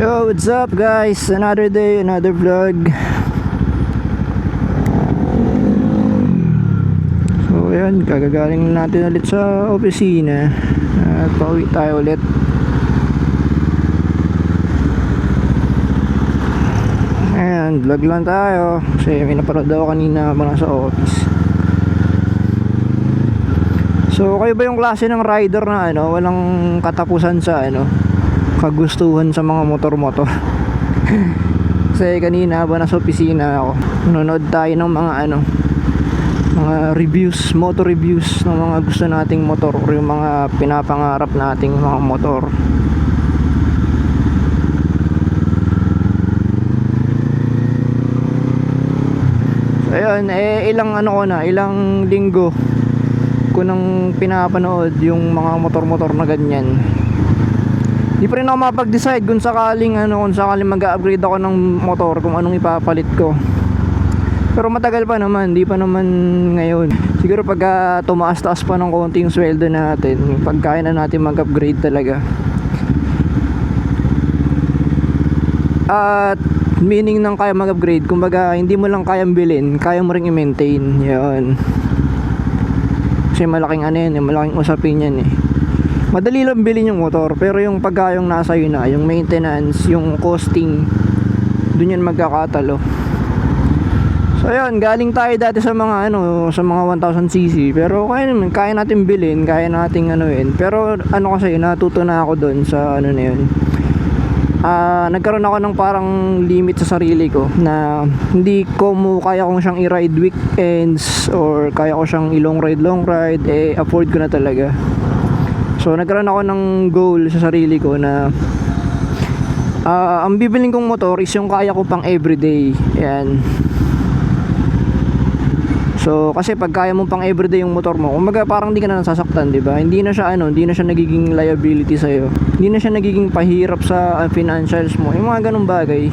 Yo, what's up guys? Another day, another vlog. So ayan, kagagaling natin ulit sa opisina at pauwi tayo ulit. Ayan, vlog lang tayo kasi may napanood daw kanina habang nasa office. So kayo ba yung klase ng rider na walang katapusan sa kagustuhan sa mga motor-motor? Kasi kanina ba nasa opisina ako, nanonood tayo ng mga mga reviews, motor reviews ng mga gusto nating motor o yung mga pinapangarap nating mga motor. So ayun, ilang ilang linggo ko nang pinapanood yung mga motor-motor na ganyan. Di pa rin ako mapag-decide kung sakaling mag-upgrade ako ng motor, kung anong ipapalit ko. Pero matagal pa naman, di pa naman ngayon. Siguro pag tumaas-taas pa ng konti yung sweldo natin, pagkaya na natin mag-upgrade talaga. At meaning ng kaya mag-upgrade, kumbaga hindi mo lang kayang bilhin, kaya mo ring i-maintain. Yun. Kasi malaking malaking usapin yan eh. Madali lang bilhin yung motor, pero yung pagka yung nasa yun na, yung maintenance, yung costing, dun yan magkakatalo. So ayun, galing tayo dati sa mga sa mga 1000cc, pero kaya natin bilhin, kaya nating pero kasi natuto na ako dun sa na yun. Nagkaroon ako ng parang limit sa sarili ko na hindi ko kaya kong siyang i-ride weekends or kaya ko siyang long ride, afford ko na talaga. So nagkaroon ako ng goal sa sarili ko na ang bibiling kong motor is yung kaya ko pang everyday. Yan. So kasi pag kaya mo pang everyday yung motor mo, kumbaga parang hindi ka na nasasaktan, di ba? Hindi na siya nagiging liability sa iyo. Hindi na siya nagiging pahirap sa financials mo. Yung mga ganung bagay.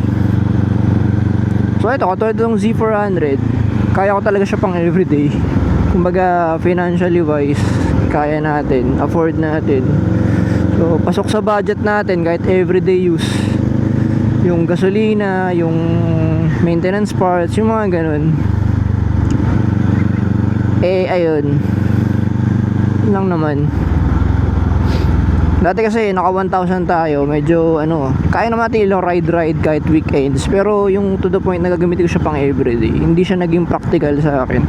So ito, katulad ng Z400, kaya ko talaga siya pang everyday. Kumbaga financially wise, kaya natin, afford natin. So pasok sa budget natin kahit everyday use. Yung gasolina, yung maintenance parts, yung mga ganun. Ayun lang naman. Dati kasi naka 1,000 tayo, medyo kaya naman natin ilang ride kahit weekends. Pero yung to the point na gagamitin ko siya pang everyday, hindi siya naging practical sa akin.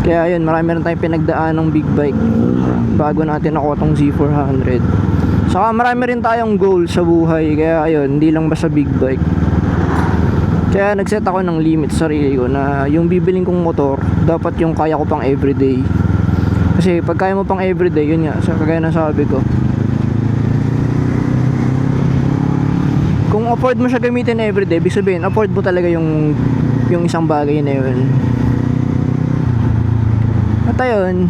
Kaya yun, marami rin tayong pinagdaan ng big bike bago natin nakuha tong Z400. Saka marami rin tayong goal sa buhay, kaya ayun, hindi lang basta big bike. Kaya nagset ako ng limit sa sarili ko na yung bibiling kong motor, dapat yung kaya ko pang everyday. Kasi pag kaya mo pang everyday, yun nga, kagaya na sabi ko, kung afford mo siya gamitin everyday, ibig sabihin, afford mo talaga yung isang bagay na yun. At ayun,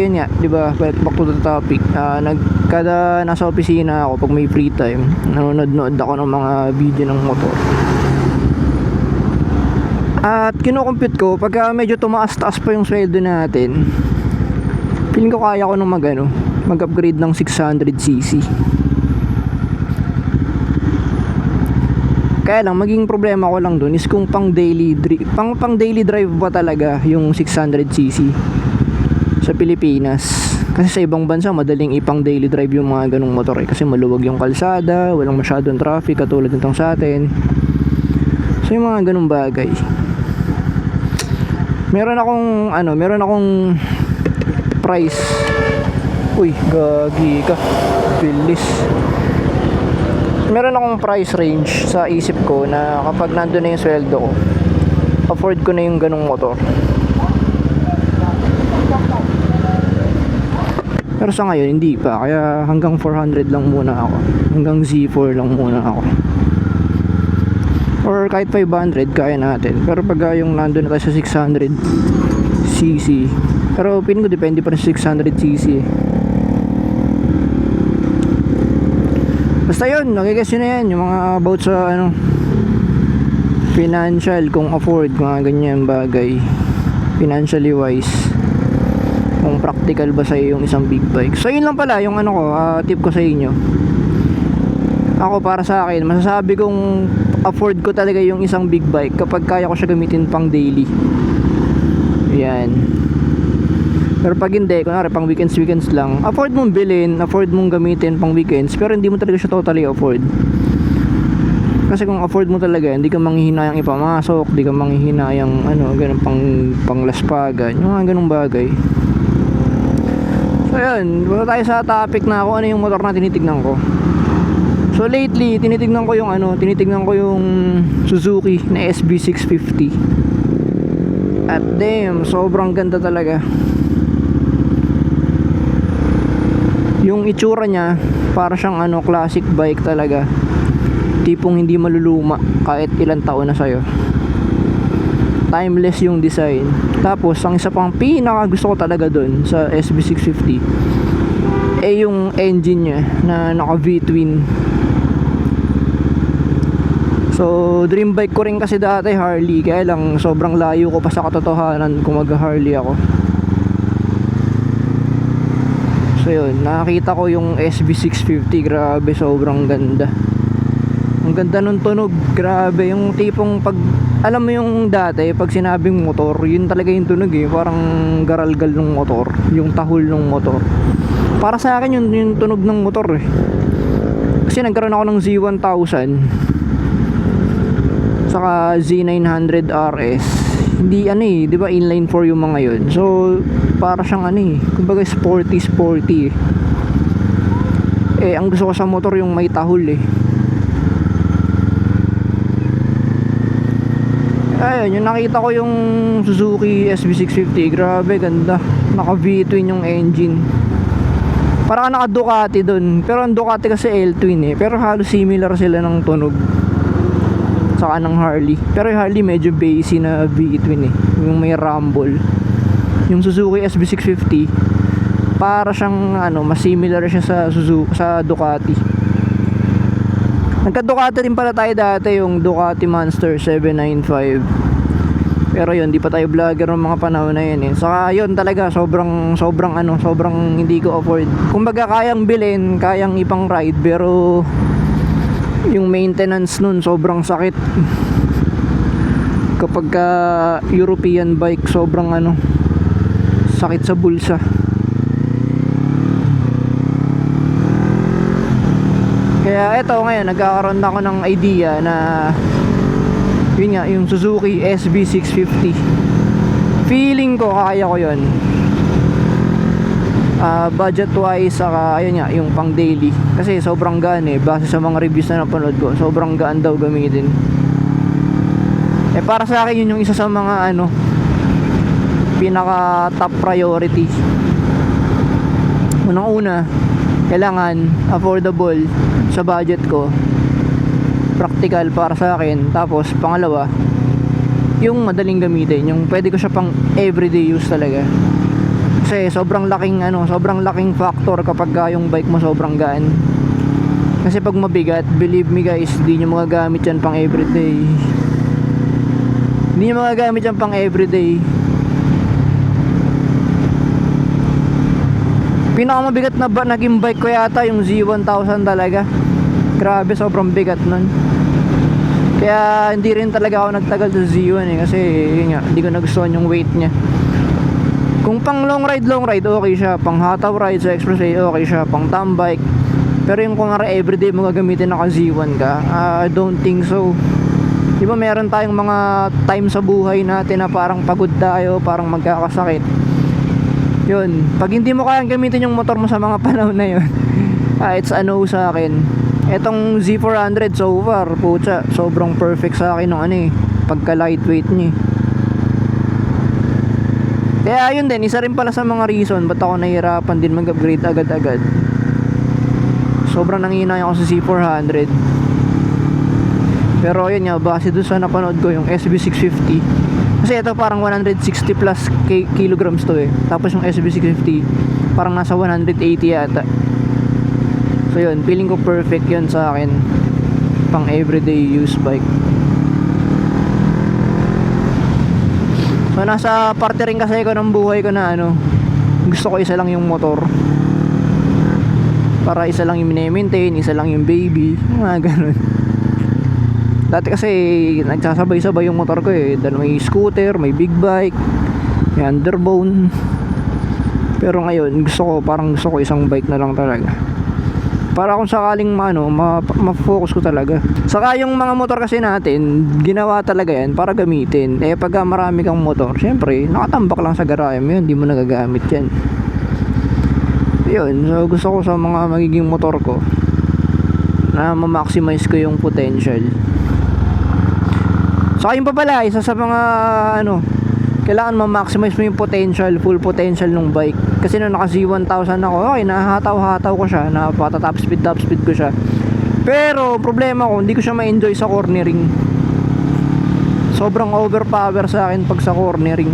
yun nga, diba, back to the topic. Kada nasa opisina ako, pag may free time, nanonood ako ng mga video ng motor. At kinukompute ko, pagka medyo tumaas-taas pa yung sweldo natin, feeling ko kaya ko nung mag-upgrade ng 600cc. Kaya lang, maging problema ko lang dun is kung pang daily drive ba talaga yung 600cc sa Pilipinas. Kasi sa ibang bansa, madaling ipang daily drive yung mga ganong motor kasi maluwag yung kalsada, walang masyadong traffic katulad nitong sa atin. So yung mga ganong bagay. Meron akong price. Uy, gagi ka. Bilis. Meron akong price range sa isip ko na kapag nandun na yung sweldo ko, afford ko na yung ganong motor. Pero sa ngayon hindi pa, kaya hanggang 400 lang muna ako, hanggang Z4 lang muna ako, or kahit 500 kaya natin. Pero pag yung nandun na tayo sa 600cc, pero piling ko depende pa rin sa 600cc. Basta yun, nagigess yun na yan, yung mga about sa financial, kung afford, mga ganyan bagay, financially wise, kung practical ba sa yung isang big bike. So yun lang pala yung tip ko sa inyo. Ako para sa akin, masasabi kong afford ko talaga yung isang big bike kapag kaya ko siya gamitin pang daily. Yan. Pero pag hindi, kunwari pang weekends lang, afford mong bilhin, afford mong gamitin pang weekends, pero hindi mo talaga siya totally afford. Kasi kung afford mo talaga, hindi ka manghihinayang ipamasok, hindi ka manghihinayang ganun pang laspagan, yung mga ganung bagay. So yun, wala tayo sa topic na kung ano yung motor na tinitignan ko. So lately, tinitignan ko yung Suzuki na SB650. At damn, sobrang ganda talaga. Yung itsura niya, para siyang classic bike talaga. Tipong hindi maluluma kahit ilang taon na sa'yo. Timeless yung design. Tapos, ang isa pang pinaka gusto ko talaga dun sa SB650 yung engine niya na naka V-twin. So, dream bike ko rin kasi dati Harley, kaya lang sobrang layo ko pa sa katotohanan kung mag-Harley ako. So yun, nakakita ko yung SB650, grabe, sobrang ganda. Ang ganda nung tunog, grabe, yung tipong pag, alam mo yung dati, pag sinabing motor, yun talaga yung tunog parang garalgal ng motor, yung tahol ng motor. Para sa akin yun, yung tunog ng motor Kasi nagkaroon ako ng Z1000 saka Z900 RS. Hindi di ba inline 4 yung mga yun. So para siyang kumbaga sporty. Ang gusto ko sa motor yung may tahol Ayun, yung nakita ko yung Suzuki SB650, grabe ganda. Naka V-twin yung engine. Parang naka Ducati dun. Pero ang Ducati kasi L-twin pero halos similar sila ng tunog saka ng Harley. Pero yung Harley medyo bassy na V-twin yung may rumble. Yung Suzuki SB650 para siyang mas similar siya sa Ducati. Nagka-Ducati rin pala tayo dati, yung Ducati Monster 795. Pero yun, di pa tayo vlogger ng mga panahon na yun Saka yun talaga, sobrang hindi ko afford. Kumbaga kayang bilhin, kayang ipang ride, pero yung maintenance nun sobrang sakit. Kapag European bike, sobrang sakit sa bulsa. Kaya eto ngayon, nagkakaroon ako ng idea na yun nga, yung Suzuki SB650. Feeling ko kaya ko yun. Budget wise, saka ayun nga, yung pang daily. Kasi sobrang gaan base sa mga reviews na napanood ko, sobrang gaan daw gamitin. Para sa akin yun yung isa sa mga pinaka top priority. Unang-una, kailangan affordable sa budget ko, practical para sa akin. Tapos pangalawa, yung madaling gamitin, yung pwede ko siya pang everyday use talaga. Kasi sobrang laking factor kapag yung bike mo sobrang gaan. Kasi pag mabigat, believe me guys, hindi nyo magagamit yan pang everyday. Hindi nyo magagamit yan pang everyday. Pinakamabigat na naging bike ko yata yung Z1000 talaga. Grabe, sobrang bigat nun. Kaya hindi rin talaga ako nagtagal sa Z1 kasi yun nga, hindi ko nagustuhan yung weight niya. Kung pang long ride okay siya. Pang hataw ride sa expressway okay siya. Pang tambike. Pero yung kung everyday mo gagamitin naka Z1 ka, I don't think so. Diba meron tayong mga time sa buhay natin na parang pagod tayo, parang magkakasakit. Yun, pag hindi mo kayang gamitin yung motor mo sa mga panahon na yun, it's a no sa akin. Etong Z400 so far, putya, sobrang perfect sa akin ng pagka lightweight niya. Kaya yun din, isa rin pala sa mga reason ba't ako nahihirapan din mag-upgrade agad-agad. Sobrang nangihinayang ako sa Z400. Pero yun nga, base doon sa napanood ko yung SB650. Kasi ito parang 160 plus kilograms to Tapos yung SB650 parang nasa 180 yata. So yun, feeling ko perfect yun sa akin pang everyday use bike. So nasa parte rin kasi ko ng buhay ko na gusto ko isa lang yung motor. Para isa lang yung mini-maintain, isa lang yung baby, mga ganun. Dati kasi nagsasabay-sabay yung motor ko eh. Dahil may scooter, may big bike, may underbone. Pero ngayon gusto ko isang bike na lang talaga. Para kung sakaling ma-focus ko talaga. Saka yung mga motor kasi natin, ginawa talaga yan para gamitin. Eh pag marami kang motor, syempre nakatambak lang sa garahe mo yun, hindi mo nagagamit yan. Yun, so gusto ko sa mga magiging motor ko na ma-maximize ko yung potential. Saka yung pa pala, isa sa mga kailangan ma-maximize mo yung potential, full potential ng bike. Kasi nung naka Z1000 ako, okay, nahataw-hataw ko siya, napata-top speed ko siya. Pero problema ko, hindi ko siya ma-enjoy sa cornering. Sobrang overpower sa akin pag sa cornering.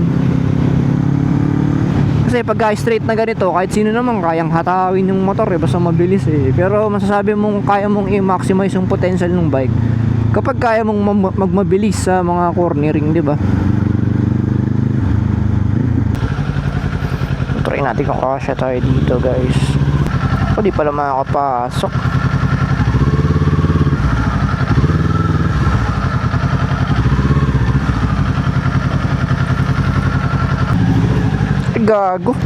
Kasi pag straight na ganito, kahit sino naman kayang hatawin yung motor eh, basta mabilis eh. Pero masasabi mong kaya mong i-maximize yung potential ng bike kapag kaya mong magmabilis sa mga cornering, di ba? Try natin kung kasya tayo dito, guys. O di pala makakapasok. Gago.